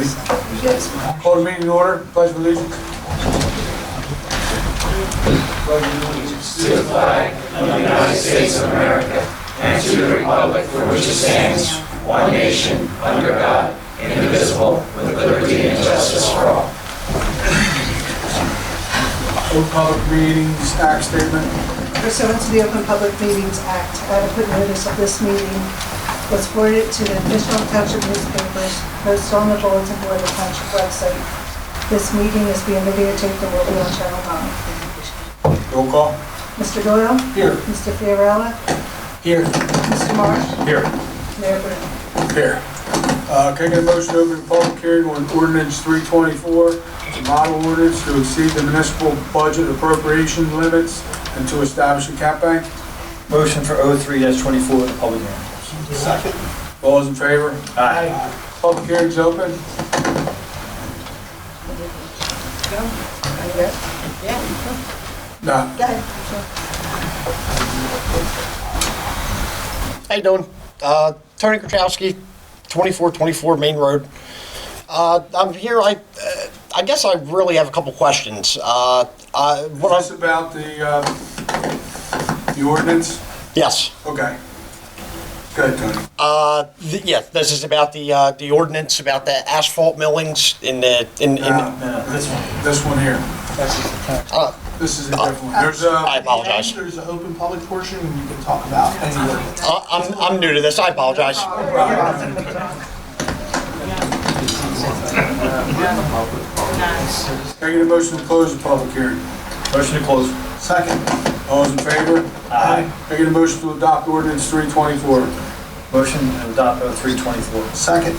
Ready? Yes. Call the meeting in order. Pledge of allegiance. To the flag of the United States of America and to the republic for which it stands, one nation, under God, indivisible, with liberty and justice for all. Open Public Meetings Act statement. Pursuant to the Open Public Meetings Act, adequate notice of this meeting was forwarded to the official township newspapers, posted on the bulletin board of the township website. This meeting is being videotaped and will be on Channel 9. Roll call. Mr. Doyle? Here. Mr. Fiorella? Here. Mr. Marsh? Here. Mayor Bruno? Here. Can I get a motion to open the public hearing on Ordinance 324, a model ordinance to exceed the municipal budget appropriation limits and to establish a cap bank? Motion for 03-24 in the public hearing. Second. All those in favor? Aye. Public hearing's open. Go. Are you good? Yeah. No. Go ahead. How you doing? Tony Kachowski, 2424 Main Road. I'm here, I guess I really have a couple questions. Is this about the ordinance? Yes. Okay. Go ahead, Tony. Yeah, this is about the ordinance about the asphalt millings in the, No, this one. This one here. uh, This is a different one. There's I a, apologize. There's an open public portion and you can talk about any ordinance. I'm new to this, I apologize. can I get a motion to close the public hearing? Motion to close. Second. All those in favor? Aye. Can I get a motion to adopt ordinance 324? Motion to adopt 03-24. Second,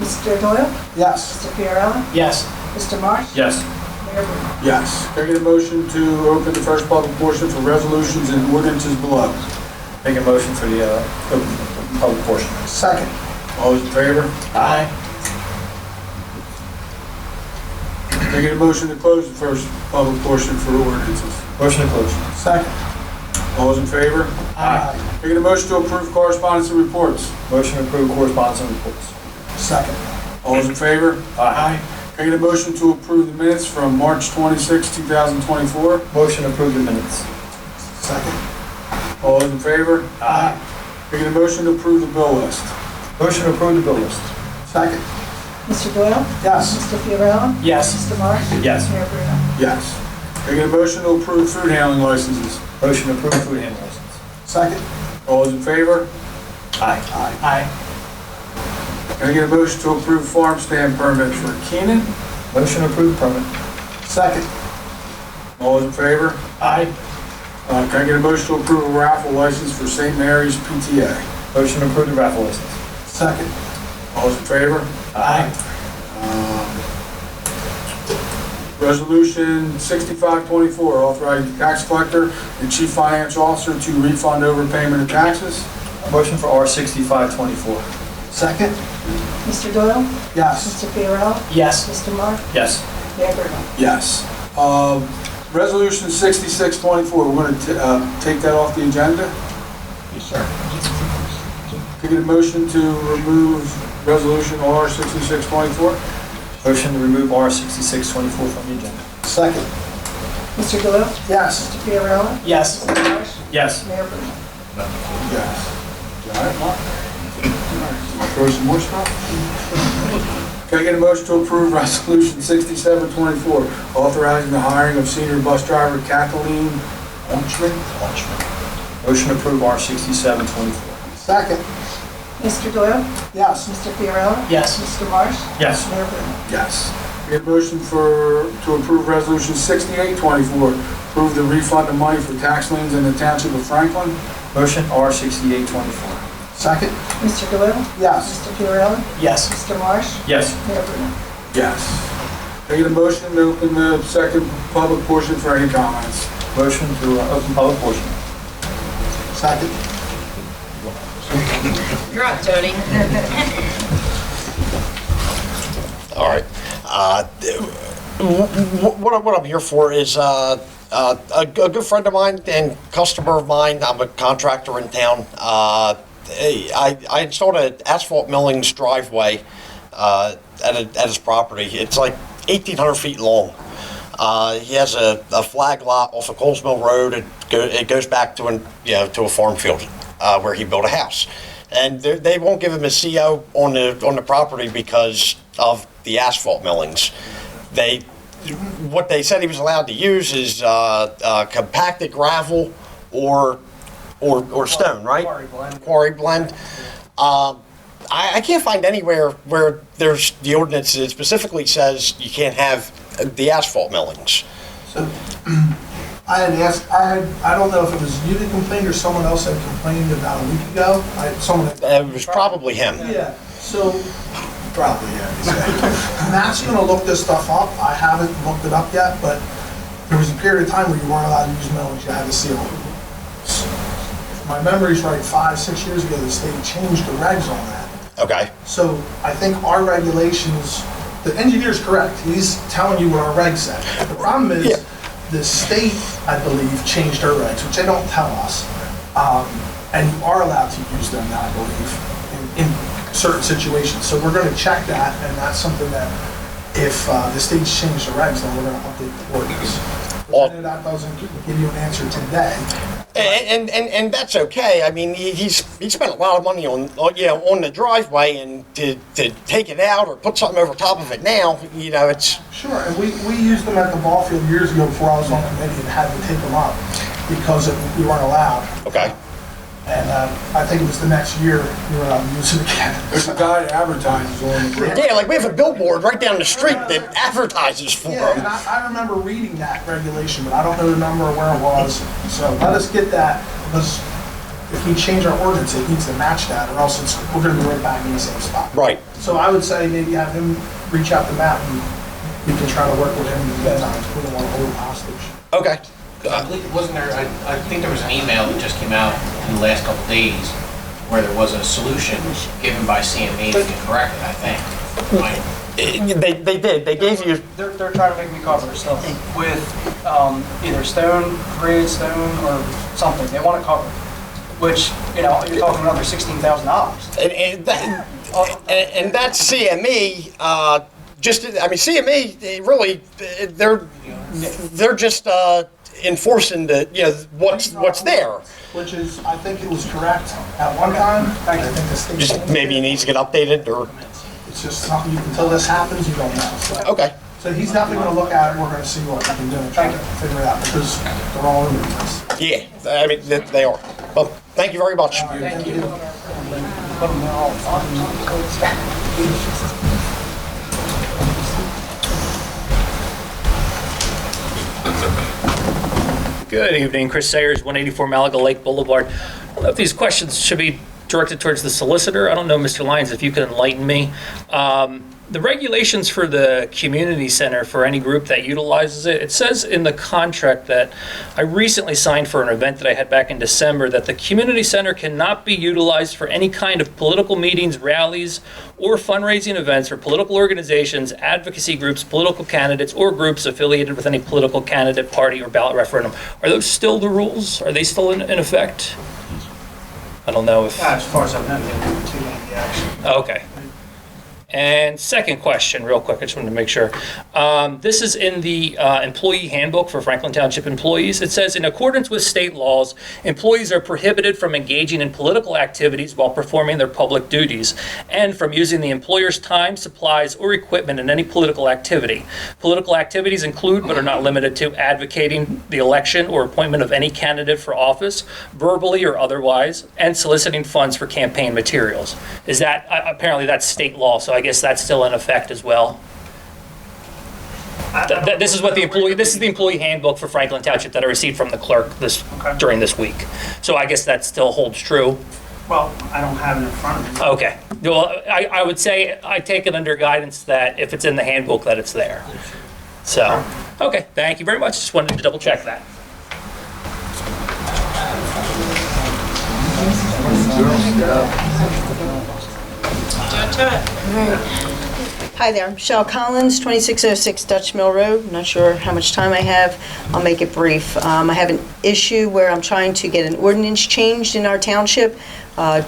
Mr. Doyle? yes. Mr. Fiorella? Yes. Mr. Marsh? Yes. Mayor Bruno? Yes. Can I get a motion to open the first public portion for resolutions and ordinances below? Make a motion for the open public portion. Second, All those in favor? Aye. Can I get a motion to close the first public portion for ordinances? Motion to close. second. All those in favor? Aye. Can I get a motion to approve correspondence and reports? Motion to approve correspondence and reports. Second, All those in favor? Aye. Can I get a motion to approve the minutes from March 26, 2024? Motion to approve the minutes. second. All those in favor? Aye. Can I get a motion to approve the bill list? Motion to approve the bill list. Second, Mr. Doyle? yes. Mr. Fiorella? Yes. Mr. Marsh? Yes. Mayor Bruno? Yes. Can I get a motion to approve food handling licenses? Motion to approve food handling license. Second, All those in favor? Aye. aye. Can I get a motion to approve farm stand permit for Keenan? Motion to approve permit. Second, All those in favor? Aye. Can I get a motion to approve a raffle license for St. Mary's PTA? Motion to approve the raffle license. second. All those in favor? Aye. Resolution 6524, authorizing the tax collector and chief financial officer to refund overpayment of taxes. Motion for R6524. Second, Mr. Doyle? yes. Mr. Fiorella? Yes. Mr. Marsh? Yes. Mayor Bruno? Yes. Resolution 6624, we're going to take that off the agenda. Yes, sir. Can I get a motion to remove resolution R 6624? Motion to remove R6624 from the agenda. Second, Mr. Doyle? yes. Mr. Fiorella? Yes. Mr. Marsh? Yes. Mayor Bruno? Yes. Got it, Mark? Throw some more stuff? Can I get a motion to approve resolution 6724, authorizing the hiring of senior bus driver Kathleen Aunchman? Motion to approve R6724. Second, Mr. Doyle? yes. Mr. Fiorella? Yes. Mr. Marsh? Yes. Mayor Bruno? Yes. Can I get a motion to approve resolution 6824, approve the refund of money for tax liens in the township of Franklin? Motion R6824. Second, Mr. Doyle? yes. Mr. Fiorella? Yes. Mr. Marsh? Yes. Mayor Bruno? Yes. Can I get a motion to open the second public portion for any comments? Motion to open public portion. Second, You're up, Tony. All right. What I'm here for is a good friend of mine and customer of mine. I'm a contractor in town. I installed an asphalt millings driveway at his property. It's like 1,800 feet long. He has a flag lot off of Coles Mill Road. It goes back to to a farm field where he built a house, and they won't give him a CO on the property because of the asphalt millings. What they said he was allowed to use is compacted gravel or stone, right? Quarry blend. I can't find anywhere where there's the ordinance that specifically says you can't have the asphalt millings. So, I had asked, I don't know if it was you that complained or someone else had complained about a week ago. It was probably him. Yeah, so Probably, yeah. Matt's gonna look this stuff up. I haven't looked it up yet, but there was a period of time where you weren't allowed to use millings, you had to seal them. If my memory's right, 5-6 years ago, the state changed the regs on that. Okay. So I think our regulations, the engineer's correct, he's telling you what our regs say. The problem is, the state, I believe, changed their regs, which they don't tell us. And you are allowed to use them now, I believe, in certain situations. So we're gonna check that, and that's something that if the state's changed the regs, then we're gonna update the ordinance. But I know that doesn't give you an answer today. And that's okay. I mean, he spent a lot of money on the driveway, and to take it out or put something over top of it now, it's... Sure, and we used them at the ball field years ago before I was on committee and had to take them up because we weren't allowed. Okay. And I think it was the next year we were allowed to use it again. There's a guy that advertises on the... Yeah, like we have a billboard right down the street that advertises for Yeah, and them. I remember reading that regulation, but I don't know the number or where it was. So let us get that, because if we change our ordinance, it needs to match that, or else we're gonna be right back in the same spot. Right. So I would say maybe have him reach out to Matt, and we can try to work with him in the meantime, we don't want to hold him hostage. Okay. I believe, wasn't there, I think there was an email that just came out in the last couple of days where there was a solution given by CME to correct it, I think. They did. They gave you... They're trying to make me cover stuff with either stone, grid, stone, or something. They want to cover, which, you're talking another $16,000. And that's CME. CME, they really, they're just enforcing what's there. Which is, I think it was correct at one time. I think the state... Just maybe it needs to get updated, or... It's just something, until this happens, you don't know. So, Okay. so he's definitely gonna look at it, and we're gonna see what we can do and try to figure it out, because they're all over the place. Yeah, I mean, they are. Well, thank you very much. Thank you. Good evening, Chris Sayers, 184 Malaga Lake Boulevard. I don't know if these questions should be directed towards the solicitor. I don't know, Mr. Lyons, if you could enlighten me. The regulations for the community center for any group that utilizes it, it says in the contract that I recently signed for an event that I had back in December that the community center cannot be utilized for any kind of political meetings, rallies, or fundraising events for political organizations, advocacy groups, political candidates, or groups affiliated with any political candidate, party, or ballot referendum. Are those still the rules? Are they still in effect? I don't know if... As far as I know, they didn't take any action. Okay. And second question, real quick, I just wanted to make sure. This is in the employee handbook for Franklin Township employees. It says, in accordance with state laws, employees are prohibited from engaging in political activities while performing their public duties, and from using the employer's time, supplies, or equipment in any political activity. Political activities include, but are not limited to, advocating the election or appointment of any candidate for office, verbally or otherwise, and soliciting funds for campaign materials. Is that, apparently that's state law, so I guess that's still in effect as well. This is what the employee handbook for Franklin Township that I received from the clerk during this week. So I guess that still holds true. Well, I don't have it in front of me. Okay. Well, I would say I take it under guidance that if it's in the handbook that it's there. So, okay. Thank you very much. Just wanted to double check that. Hi there, Michelle Collins, 2606 Dutch Mill Road. Not sure how much time I have. I'll make it brief. I have an issue where I'm trying to get an ordinance changed in our township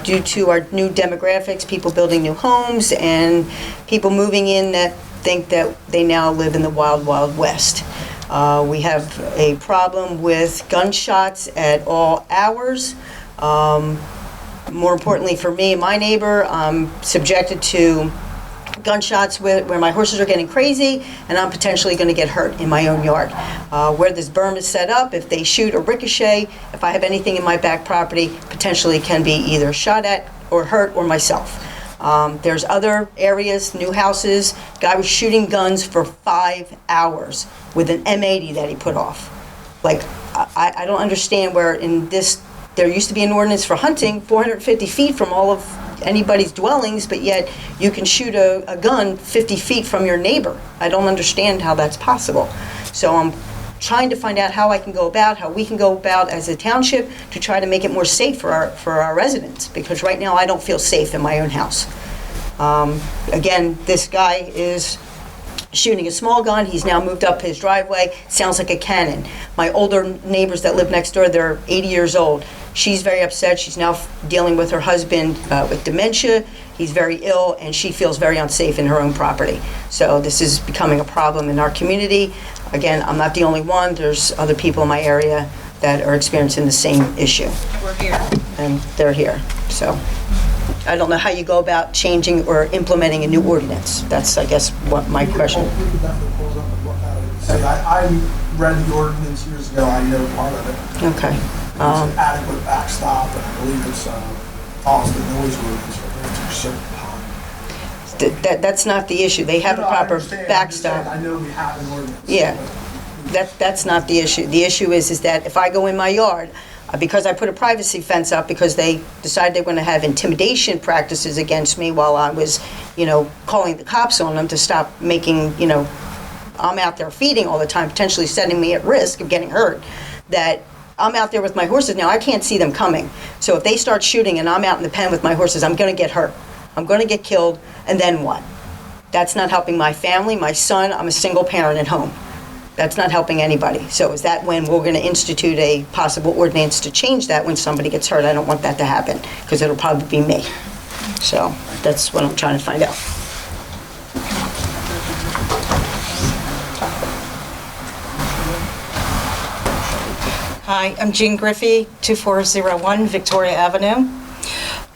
due to our new demographics, people building new homes and people moving in that think that they now live in the wild, wild west. We have a problem with gunshots at all hours. More importantly for me and my neighbor, I'm subjected to gunshots where my horses are getting crazy and I'm potentially going to get hurt in my own yard. Where this berm is set up, if they shoot or ricochet, if I have anything in my back property, potentially can be either shot at or hurt or myself. There's other areas, new houses, guy was shooting guns for 5 hours with an M80 that he put off. Like, I don't understand where in this, there used to be an ordinance for hunting 450 feet from all of anybody's dwellings, but yet you can shoot a gun 50 feet from your neighbor. I don't understand how that's possible. So I'm trying to find out how I can go about, how we can go about as a township to try to make it more safe for our residents, because right now I don't feel safe in my own house. Again, this guy is shooting a small gun. He's now moved up his driveway. Sounds like a cannon. My older neighbors that live next door, they're 80 years old. She's very upset. She's now dealing with her husband with dementia. He's very ill, and she feels very unsafe in her own property. So this is becoming a problem in our community. Again, I'm not the only one. There's other people in my area that are experiencing the same issue. We're here. And they're here. So I don't know how you go about changing or implementing a new ordinance. That's, I guess, what my question. We could definitely pull it up and look at it. Say, I read the ordinance years ago. I know part of it. Okay. It's an adequate backstop, and I believe it's follows the noise ordinance for a certain time. That's not the issue. They have a No, I proper understand. I'm just saying, backstop. I know we have an ordinance. Yeah. That's not the issue. The issue is that if I go in my yard, because I put a privacy fence up because they decided they were going to have intimidation practices against me while I was, calling the cops on them to stop making, I'm out there feeding all the time, potentially setting me at risk of getting hurt, that I'm out there with my horses now. I can't see them coming. So if they start shooting and I'm out in the pen with my horses, I'm going to get hurt. I'm going to get killed, and then what? That's not helping my family, my son. I'm a single parent at home. That's not helping anybody. So is that when we're going to institute a possible ordinance to change that when somebody gets hurt? I don't want that to happen, because it'll probably be me. So that's what I'm trying to find out. Hi, I'm Jean Griffey, 2401 Victoria Avenue.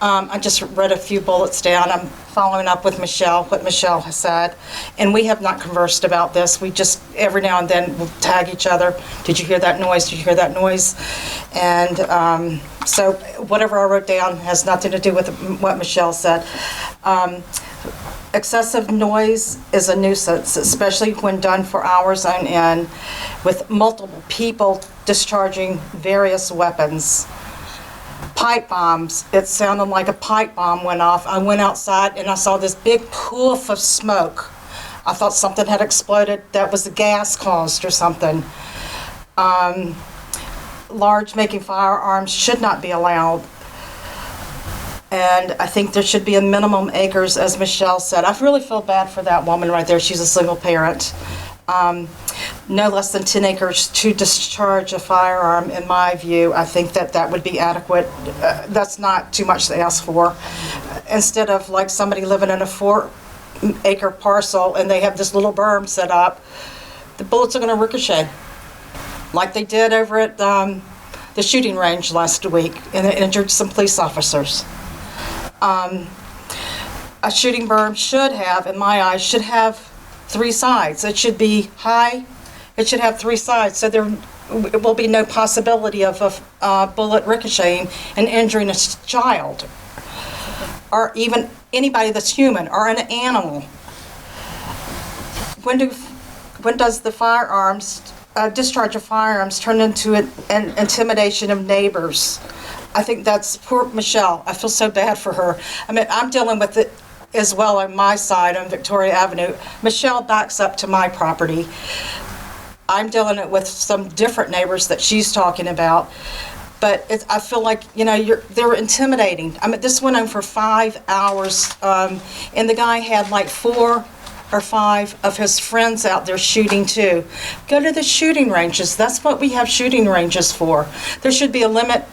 I just read a few bullets down. I'm following up with Michelle, what Michelle has said, and we have not conversed about this. We just, every now and then, we'll tag each other. Did you hear that noise? Did you hear that noise? And so whatever I wrote down has nothing to do with what Michelle said. Excessive noise is a nuisance, especially when done for hours on end, with multiple people discharging various weapons. Pipe bombs, it sounded like a pipe bomb went off. I went outside and I saw this big poof of smoke. I thought something had exploded, that was the gas caused or something. Large making firearms should not be allowed. And I think there should be a minimum acres, as Michelle said. I really feel bad for that woman right there. She's a single parent. No less than 10 acres to discharge a firearm, in my view. I think that would be adequate. That's not too much to ask for. Instead of like somebody living in a 4-acre parcel and they have this little berm set up, the bullets are going to ricochet, like they did over at the shooting range last week, and it injured some police officers. A shooting berm should have, in my eyes, should have 3 sides. It should be high. It should have 3 sides, so there will be no possibility of a bullet ricocheting and injuring a child, or even anybody that's human, or an animal. When does the firearms, discharge of firearms turn into an intimidation of neighbors? I think that's poor Michelle. I feel so bad for her. I mean, I'm dealing with it as well on my side on Victoria Avenue. Michelle backs up to my property. I'm dealing with some different neighbors that she's talking about. But I feel like, they're intimidating. I mean, this went on for 5 hours, and the guy had like 4 or 5 of his friends out there shooting too. Go to the shooting ranges. That's what we have shooting ranges for. There should be a limit,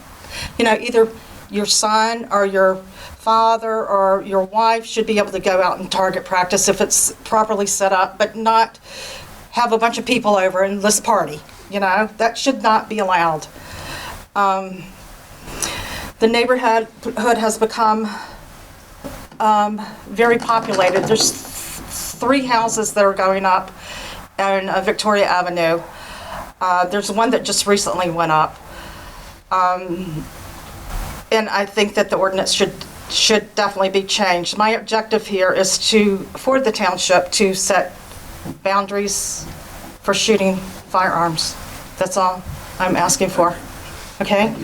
either your son or your father or your wife should be able to go out and target practice if it's properly set up, but not have a bunch of people over and let's party. That should not be allowed. The neighborhood has become very populated. There's 3 houses that are going up on Victoria Avenue. There's one that just recently went up. And I think that the ordinance should definitely be changed. My objective here is for the township to set boundaries for shooting firearms. That's all I'm asking for. Okay?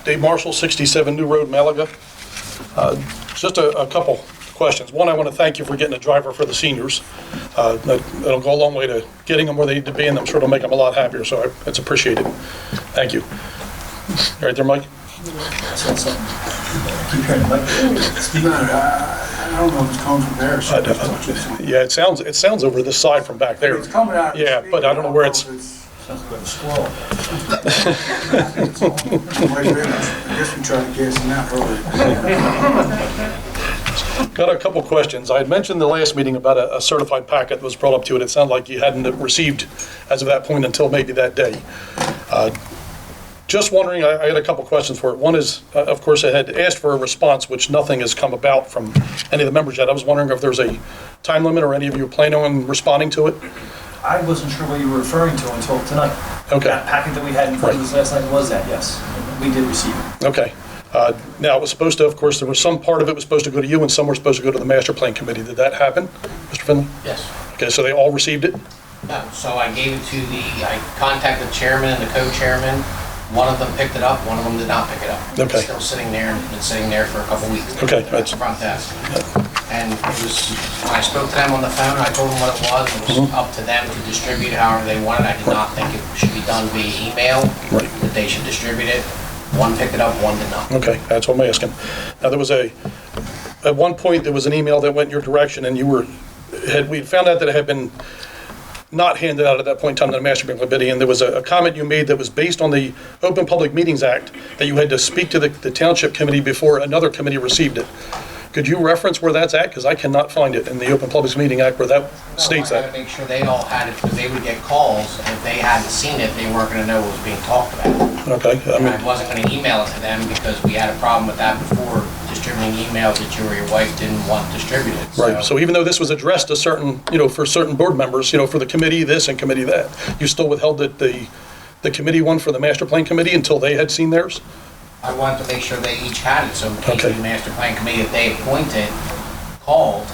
Dave Marshall, 67 New Road, Malaga. Just a couple questions. One, I want to thank you for getting a driver for the seniors. That'll go a long way to getting them where they need to be, and I'm sure it'll make them a lot happier, so it's appreciated. Thank you. Right there, Mike? I don't know if it's coming from there. Yeah, it sounds over this side from back there. It's coming out. Yeah, but I don't know where it's. Sounds like a squirrel. I guess we tried to gas him out earlier. Got a couple questions. I had mentioned the last meeting about a certified packet that was brought up to it. It sounded like you hadn't received as of that point until maybe that day. Just wondering, I had a couple questions for it. One is, of course, I had asked for a response, which nothing has come about from any of the members yet. I was wondering if there's a time limit or any of you plan on responding to it? I wasn't sure what you were referring to until tonight. Okay. That packet that we had in front of us last night was that, yes. We did receive it. Okay. Now, it was supposed to, of course, there was some part of it was supposed to go to you and some were supposed to go to the Master Plan Committee. Did that happen, Mr. Finley? Yes. Okay, so they all received it? No, so I gave it to I contacted the chairman and the co-chairman. One of them picked it up, one of them did not pick it up. Okay. It's still sitting there and been sitting there for a couple weeks. Okay, At the front desk. And it was, when I spoke to them on the phone, I told them what it was. It was up to them to distribute however they wanted. I did not think it should be done via email. Right. That they should distribute it. One picked it up, one did not. Okay, that's what I'm asking. Now, there was at one point, there was an email that went in your direction and we found out that it had been not handed out at that point in time to the Master Plan Committee, and there was a comment you made that was based on the Open Public Meetings Act, that you had to speak to the Township Committee before another committee received it. Could you reference where that's at? Because I cannot find it in the Open Public Meeting Act where that states I that. had to make sure they all had it, because they would get calls, and if they hadn't seen it, they weren't gonna know what was being talked about. Okay, I And I mean, wasn't gonna email it to them, because we had a problem with that before, distributing emails that you or your wife didn't want distributed. right, so even though this was addressed to certain, for certain board members, for the committee this and committee that, you still withheld the committee one for the Master Plan Committee until they had seen theirs? I wanted to make sure they each had it, so in case Okay. the master plan committee that they appointed called,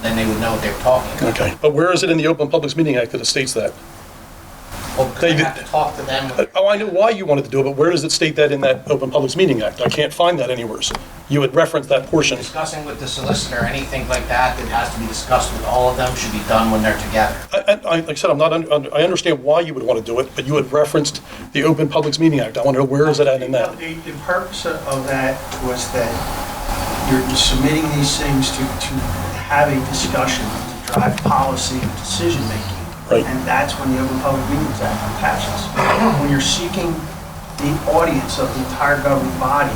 then they would know what they were talking about. Okay, but where is it in the Open Public Meeting Act that it states that? Well, because I have to talk to them. Oh, I know why you wanted to do it, but where does it state that in that Open Public Meeting Act? I can't find that anywhere. You had referenced that portion. Discussing with the solicitor, anything like that that has to be discussed with all of them should be done when they're together. Like I said, I understand why you would want to do it, but you had referenced the Open Public Meeting Act. I want to know where is it at in that? The purpose of that was that you're submitting these things to have a discussion, to drive policy and decision-making. Right. And that's when the Open Public Meetings Act attaches. When you're seeking the audience of the entire governing body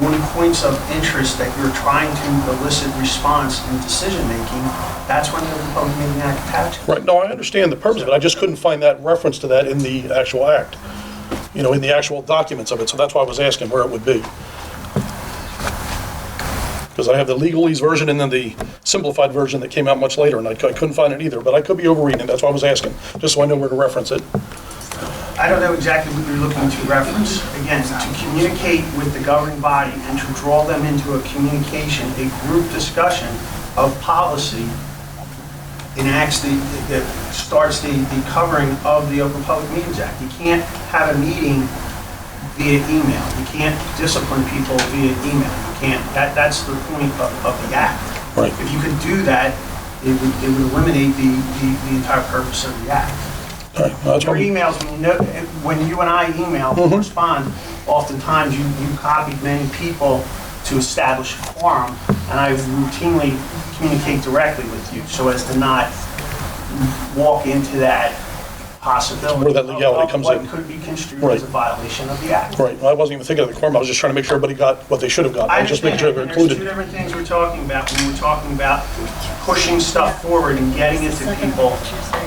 on points of interest that you're trying to elicit response and decision-making, that's when the Open Public Meeting Act attaches. Right, no, I understand the purpose of it. I just couldn't find that reference to that in the actual act, in the actual documents of it. So that's why I was asking where it would be. Because I have the legalese version and then the simplified version that came out much later, and I couldn't find it either, but I could be overreading it. That's why I was asking, just so I know where to reference it. I don't know exactly what you're looking to reference. Again, to communicate with the governing body and to draw them into a communication, a group discussion of policy enacts that starts the covering of the Open Public Meetings Act. You can't have a meeting via email. You can't discipline people via email. You can't. That's the point of the act. Right. If you could do that, it would eliminate the entire purpose of the act. All right, that's Your what, emails, when you and I email, correspond, oftentimes you copied many people to establish a quorum, and I routinely communicate directly with you so as to not walk into that possibility Where that legality of comes what in. could be construed Right. as a violation of the act. right, I wasn't even thinking of the quorum, I was just trying to make sure everybody got what they should have gotten. I I was just making sure understand, they were and there's two included. different things we're talking about. When we're talking about pushing stuff forward and getting it to people,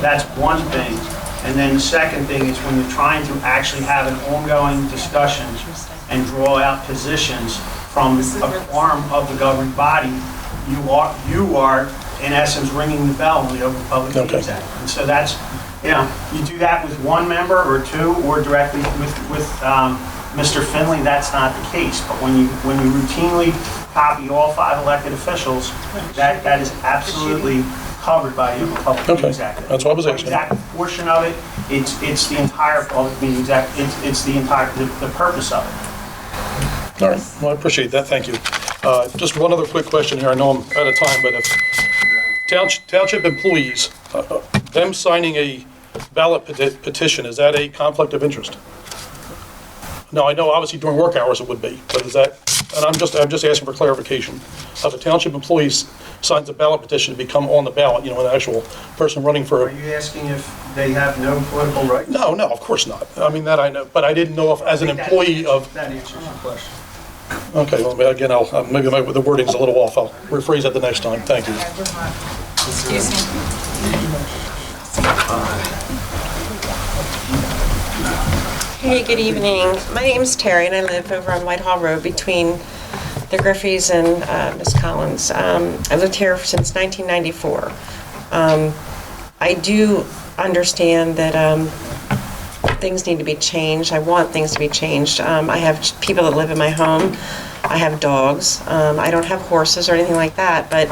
that's one thing. And then the second thing is when you're trying to actually have an ongoing discussion and draw out positions from a quorum of the governing body, you are in essence ringing the bell on the Open Public Meetings Act. And so that's, you do that with one member or two, or directly with Mr. Finley, that's not the case. But when you routinely copy all 5 elected officials, that is absolutely covered by the Open Public Meetings Act. That's what I was asking. Exact portion of it, it's the entire Public Meetings Act, it's the entire, the purpose of it. All right, well, I appreciate that, thank you. Just one other quick question here, I know I'm out of time, but if township employees, them signing a ballot petition, is that a conflict of interest? No, I know obviously during work hours it would be, but is that, and I'm just asking for clarification. If a township employee signs a ballot petition to become on the ballot, an actual person running for Are you asking if they have no political rights? No, of course not. I mean, that I know, but I didn't know if as an employee of, That answers your question. okay, well, again, maybe the wording's a little off. I'll rephrase that the next time. Thank you. Excuse me. Hey, good evening. My name's Terry, and I live over on Whitehall Road between the Griffeys and Miss Collins. I've lived here since 1994. I do understand that things need to be changed. I want things to be changed. I have people that live in my home. I have dogs. I don't have horses or anything like that, but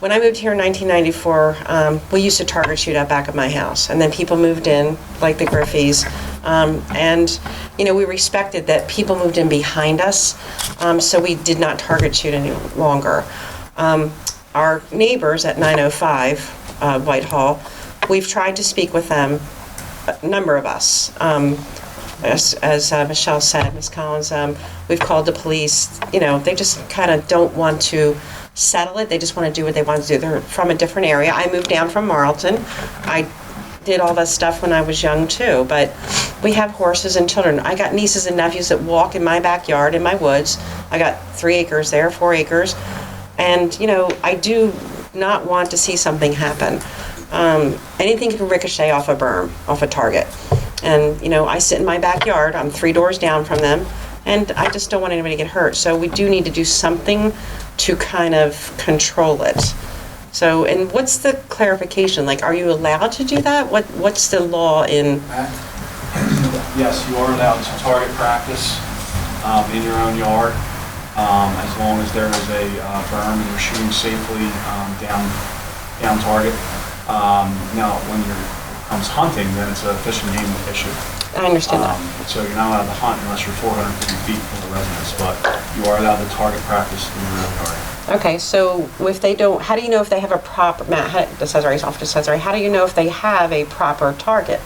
when I moved here in 1994, we used to target shoot out back of my house, and then people moved in, like the Griffeys, and we respected that people moved in behind us, so we did not target shoot any longer. Our neighbors at 905 Whitehall, we've tried to speak with them, a number of us. As Michelle said, Ms. Collins, we've called the police. They just kind of don't want to settle it. They just want to do what they want to do. They're from a different area. I moved down from Marlton. I did all that stuff when I was young too, but we have horses and children. I got nieces and nephews that walk in my backyard, in my woods. I got 3 acres there, 4 acres. And, I do not want to see something happen. Anything can ricochet off a berm, off a target. And, I sit in my backyard. I'm 3 doors down from them. And I just don't want anybody to get hurt. So we do need to do something to kind of control it. So, and what's the clarification? Like, are you allowed to do that? What's the law in? Yes, you are allowed to target practice in your own yard, as long as there is a berm and you're shooting safely down target. Now, when it comes hunting, then it's a fish and game issue. I understand that. So you're not allowed to hunt unless you're 450 feet from the residence, but you are allowed to target practice in your own yard. Okay, so if they don't, how do you know if they have a proper, Matt, Officer Cesare, how do you know if they have a proper target?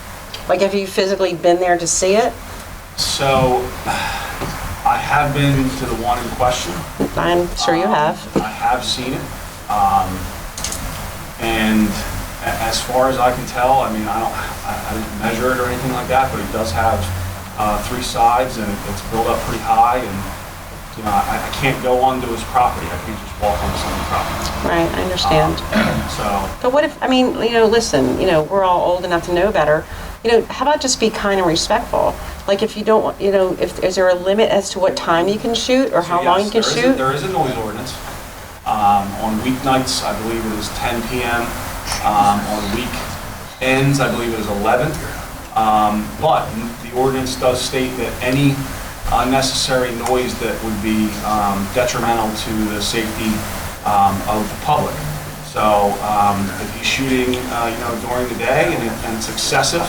Like, have you physically been there to see it? So, I have been to the one in question. I'm sure you have. I have seen it. And as far as I can tell, I mean, I didn't measure it or anything like that, but it does have 3 sides, and it's built up pretty high, and I can't go onto his property. I can't just walk onto someone's property. Right, I understand. But what if, listen, we're all old enough to know better. How about just be kind and respectful? Like, if you don't, is there a limit as to what time you can shoot or how long you can shoot? There is a noise ordinance. On weeknights, I believe it is 10 p.m. On weekends, I believe it is 11. But the ordinance does state that any unnecessary noise that would be detrimental to the safety of the public. So if he's shooting, during the day and it's excessive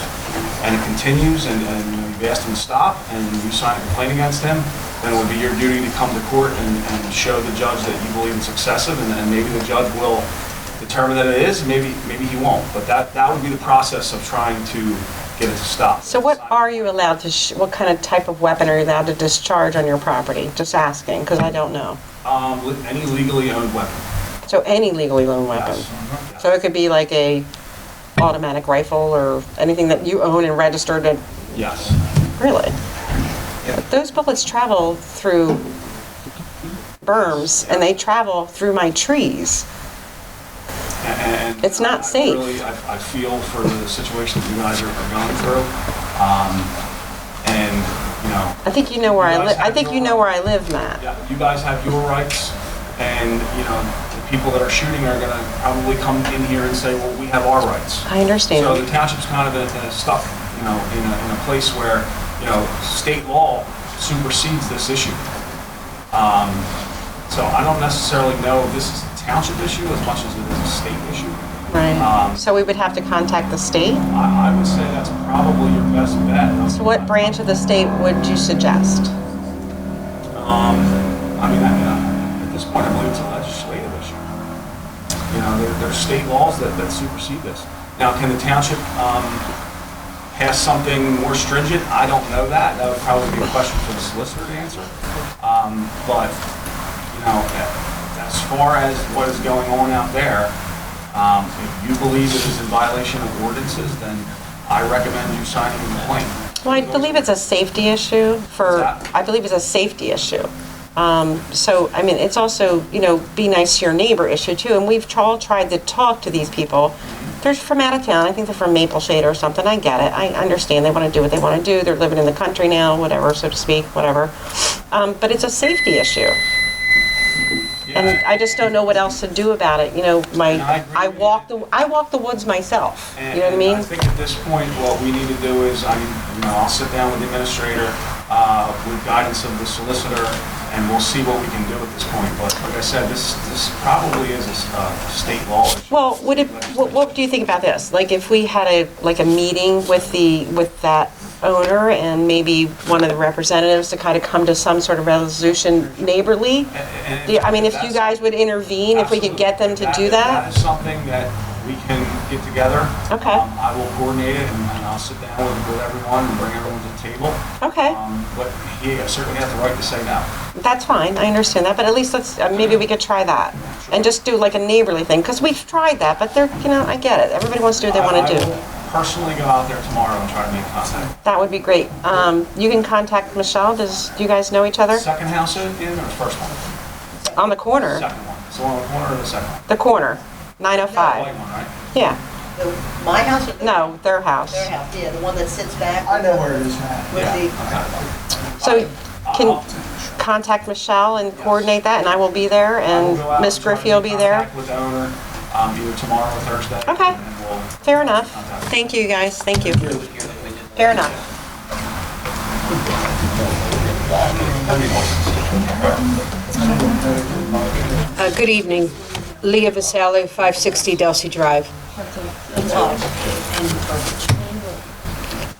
and it continues and you've asked him to stop and you sign a complaint against him, then it would be your duty to come to court and show the judge that you believe it's excessive, and maybe the judge will determine that it is, maybe he won't. But that would be the process of trying to get it to stop. So what are you allowed to, what kind of type of weapon are you allowed to discharge on your property? Just asking, because I don't know. Any legally owned weapon. So any legally owned weapon? Yes. So it could be like a automatic rifle or anything that you own and registered and, Yes. really? But those bullets travel through berms and they travel through my trees. And It's not safe. I feel for the situation that you guys are going through. And, you know. I think you know where I live. I think you know where I live, Matt. Yeah, you guys have your rights, and, you know, the people that are shooting are gonna probably come in here and say, well, we have our rights. I understand. So the township's kind of stuck, you know, in a place where, you know, state law supersedes this issue. So I don't necessarily know if this is a township issue as much as it is a state issue. Right. So we would have to contact the state? I would say that's probably your best bet. So what branch of the state would you suggest? I mean, at this point, I believe it's a legislative issue. You know, there's state laws that supersede this. Now, can the township pass something more stringent? I don't know that. That would probably be a question for the solicitor to answer. But, you know, as far as what is going on out there, if you believe it is in violation of ordinances, then I recommend you signing a complaint. Well, I believe it's a safety issue for, I believe it's a safety issue. So, I mean, it's also, you know, be nice to your neighbor issue too. And we've all tried to talk to these people. They're from out of town. I think they're from Maple Shade or something. I get it. I understand they want to do what they want to do. They're living in the country now, whatever, so to speak, whatever. But it's a safety issue. And I just don't know what else to do about it. You know, I walk the woods myself. You know what I mean? I think at this point, what we need to do is, I'll sit down with the administrator, with guidance of the solicitor, and we'll see what we can do at this point. But like I said, this probably is a state law issue. Well, what do you think about this? Like if we had a meeting with that owner and maybe one of the representatives to kind of come to some sort of resolution neighborly? I mean, if you guys would intervene, if we could get them to do that? That is something that we can get together. Okay. I will coordinate it and I'll sit down with everyone and bring everyone to the table. Okay. But he certainly has the right to say no. That's fine, I understand that, but at least maybe we could try that. And just do like a neighborly thing, because we've tried that, but I get it. Everybody wants to do what they want to do. I will personally go out there tomorrow and try to make contact. That would be great. You can contact Michelle. Do you guys know each other? Second house in or the first one? On the corner. Second one. Is the one on the corner or the second one? The corner, 905. White one, right? Yeah. My house or No, their house. their house? Yeah, the one that sits back. I know where it is, Matt. With the, So can contact Michelle and coordinate that, and I will be there, and Miss Griffey will be there. With the owner, either tomorrow or Thursday. Okay. And we'll Fair enough. contact them. Thank you, guys. Thank you. Fair enough. Good evening. Leah Vasallo, 560 Delsey Drive.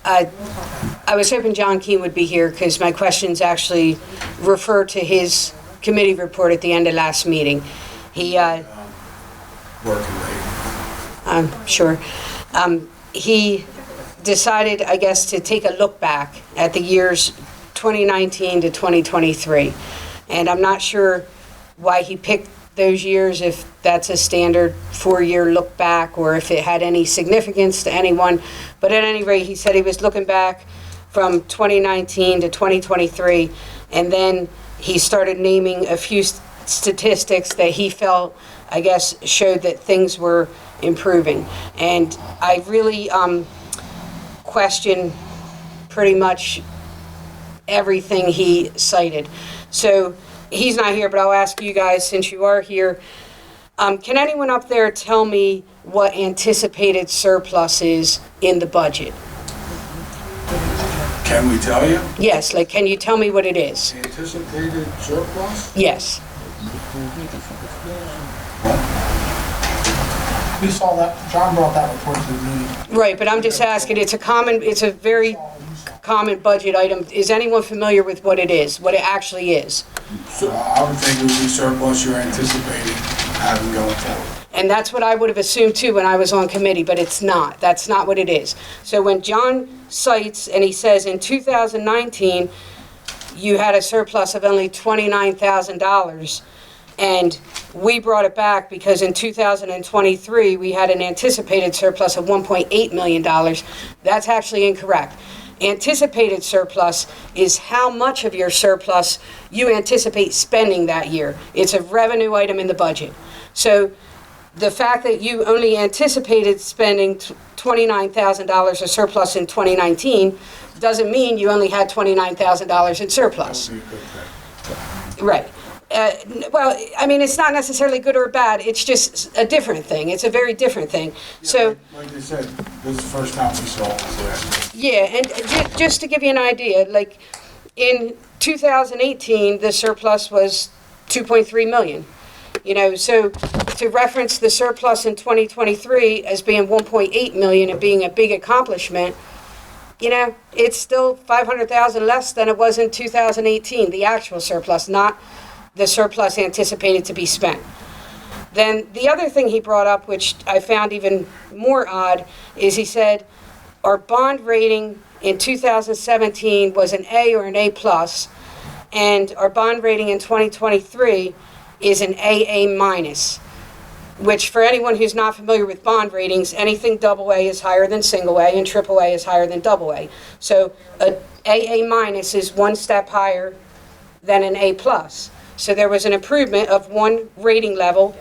I was hoping John Keane would be here because my questions actually refer to his committee report at the end of last meeting. He, Working late. I'm sure, he decided, I guess, to take a look back at the years 2019 to 2023. And I'm not sure why he picked those years, if that's a standard 4-year look back or if it had any significance to anyone. But at any rate, he said he was looking back from 2019 to 2023, and then he started naming a few statistics that he felt, I guess, showed that things were improving. And I really question pretty much everything he cited. So he's not here, but I'll ask you guys, since you are here, can anyone up there tell me what anticipated surplus is in the budget? Can we tell you? Yes, like, can you tell me what it is? Anticipated surplus? Yes. We saw that, John brought that report to the meeting. Right, but I'm just asking, it's a very common budget item. Is anyone familiar with what it is, what it actually is? So I would think it would be surplus you're anticipating having going forward. And that's what I would have assumed too when I was on committee, but it's not. That's not what it is. So when John cites and he says in 2019, you had a surplus of only $29,000, and we brought it back because in 2023, we had an anticipated surplus of $1.8 million. That's actually incorrect. Anticipated surplus is how much of your surplus you anticipate spending that year. It's a revenue item in the budget. So the fact that you only anticipated spending $29,000 of surplus in 2019 doesn't mean you only had $29,000 in surplus. Right. Well, I mean, it's not necessarily good or bad. It's just a different thing. It's a very different thing. So, like you said, this is the first time we saw it. yeah, and just to give you an idea, like in 2018, the surplus was 2.3 million. You know, so to reference the surplus in 2023 as being 1.8 million and being a big accomplishment, you know, it's still 500,000 less than it was in 2018, the actual surplus, not the surplus anticipated to be spent. Then the other thing he brought up, which I found even more odd, is he said our bond rating in 2017 was an A or an A+, and our bond rating in 2023 is an AA-, which for anyone who's not familiar with bond ratings, anything AA is higher than single A and AAA is higher than AA. So a AA- is one step higher than an A+. So there was an improvement of one rating level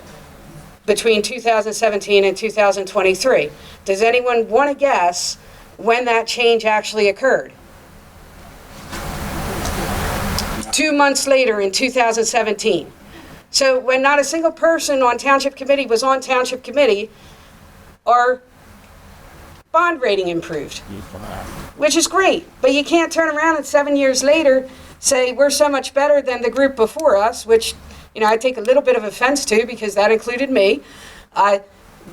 between 2017 and 2023. Does anyone want to guess when that change actually occurred? 2 months later in 2017. So when not a single person on Township Committee was on Township Committee, our bond rating improved, which is great. But you can't turn around and 7 years later say we're so much better than the group before us, which, you know, I take a little bit of offense to because that included me,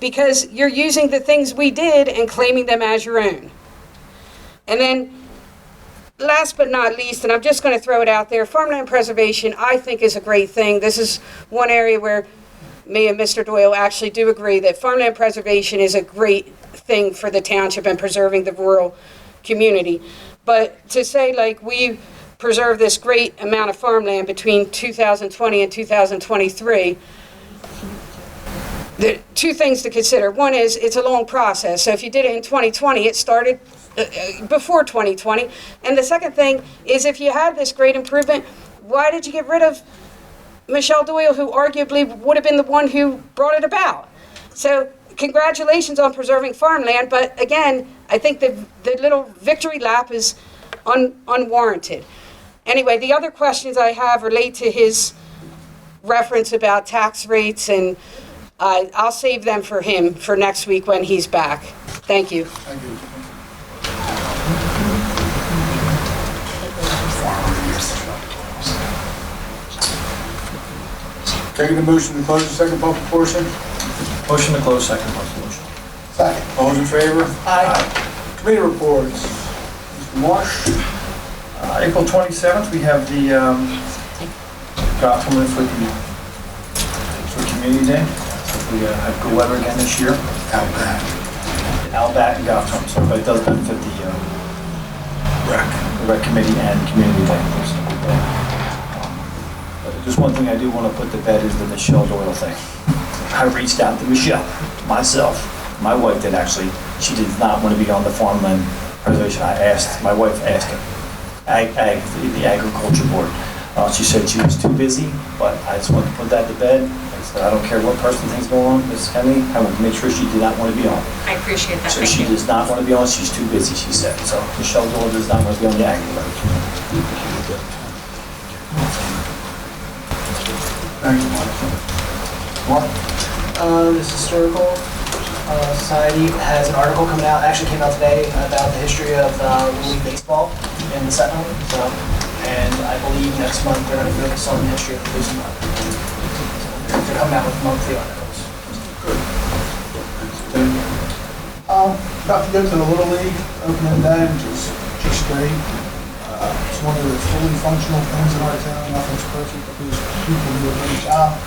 because you're using the things we did and claiming them as your own. And then last but not least, and I'm just going to throw it out there, farmland preservation I think is a great thing. This is one area where me and Mr. Doyle actually do agree that farmland preservation is a great thing for the township and preserving the rural community. But to say like we preserve this great amount of farmland between 2020 and 2023, there are two things to consider. One is it's a long process. So if you did it in 2020, it started before 2020. And the second thing is if you had this great improvement, why did you get rid of Michelle Doyle, who arguably would have been the one who brought it about? So congratulations on preserving farmland, but again, I think the little victory lap is unwarranted. Anyway, the other questions I have relate to his reference about tax rates, and I'll save them for him for next week when he's back. Thank you. Thank you. Taking the motion to close the second public portion. Motion to close second motion. Second. All those in favor? Aye. Committee reports. Mr. Marsh? April 27th, we have the Gloucester for Community Day. We have good weather again this year. Outback and Gloucester, so but it does benefit the rec committee and community day. But just one thing I do want to put to bed is the Michelle Doyle thing. I reached out to Michelle, myself. My wife did actually. She did not want to be on the farmland preservation. My wife asked her. The agriculture board. She said she was too busy, but I just wanted to put that to bed. I said, I don't care what person thing's going on, Ms. Kennedy, I want to make sure she did not want to be on. I appreciate that. So she does not want to be on, she's too busy, she said. So Michelle Doyle does not want to be on the agriculture. Thank you, Mark. Mark? The Historical Society has an article coming out, actually came out today, about the history of Little League Baseball in the Sentinel. So, and I believe next month they're going to focus on the history of the police department. So they're coming out with monthly articles. Good. About to go to the Little League opening day, which is just great. It's one of the fully functional things in our town. Nothing's perfect, but these people do a great job.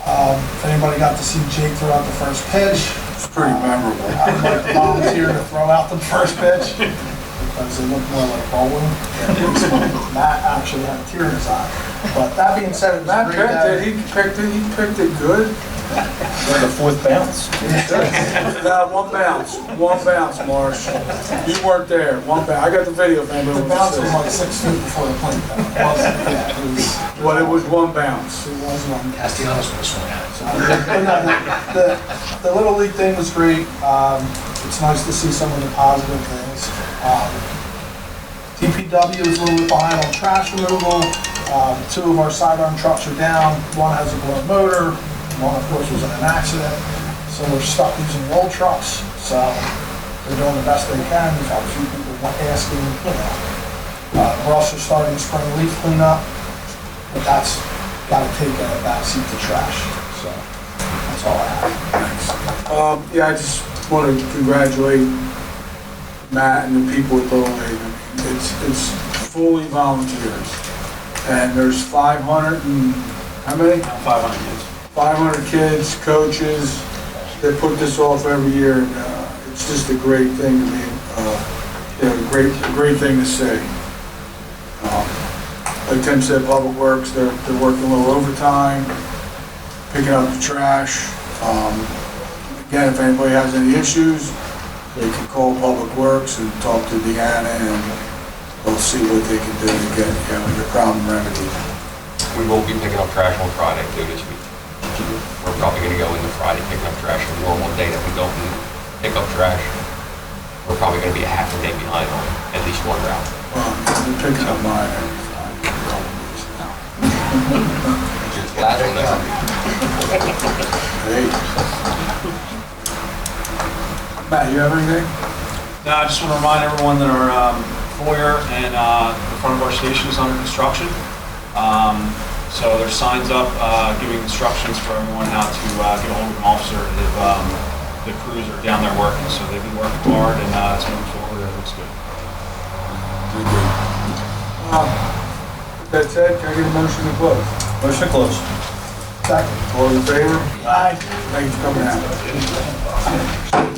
If anybody got to see Jake throw out the first pitch, It's pretty memorable. I'd like to volunteer to throw out the first pitch because it looked more like bowling than baseball. Matt actually had a tear in his eye. But that being said, it was a Matt great picked day. it, he picked it good. The fourth bounce. No, one bounce, Marsh. You weren't there, one bounce. I got the video if anybody The wants bounce to was see. like 6 feet before the plate. Though. It wasn't, yeah, it was, Well, it was one bounce. it was one. Castellanos would have swung at it. But no, the Little League thing was great. It's nice to see some of the positive things. DPW is a little bit behind on trash removal. 2 of our sidearm trucks are down. One has a blown motor. One, of course, was in an accident. So we're stuck using the old trucks. So they're doing the best they can. We've had a few people asking, we're also starting spring leaf cleanup, but that's got to take a backseat to trash. So that's all I have. Yeah, I just want to congratulate Matt and the people at Little League. I mean, it's fully volunteers. And there's 500 and, how many? 500 kids. 500 kids, coaches, that put this off every year. And, it's just a great thing to be, a great thing to see. Like Tim said, Public Works, they're working a little overtime, picking up the trash. Again, if anybody has any issues, they can call Public Works and talk to Deanna, and they'll see what they can do to get, your problem remedied. We will be picking up trash on Friday too this week. We're probably gonna go into Friday picking up trash. A normal day that we don't pick up trash, we're probably gonna be a half a day behind on at least one route. They're picking up mine every couple of weeks now. Last one, Hey. Matt, you have anything? Now, I just want to remind everyone that our foyer and the front of our station is under construction. So there's signs up giving instructions for everyone how to get a hold of an officer if the crews are down there working. So they've been working hard and it's moving forward. It looks good. That said, can I get a motion to close? Motion to close. Second. All in favor? Aye. Thanks for coming out.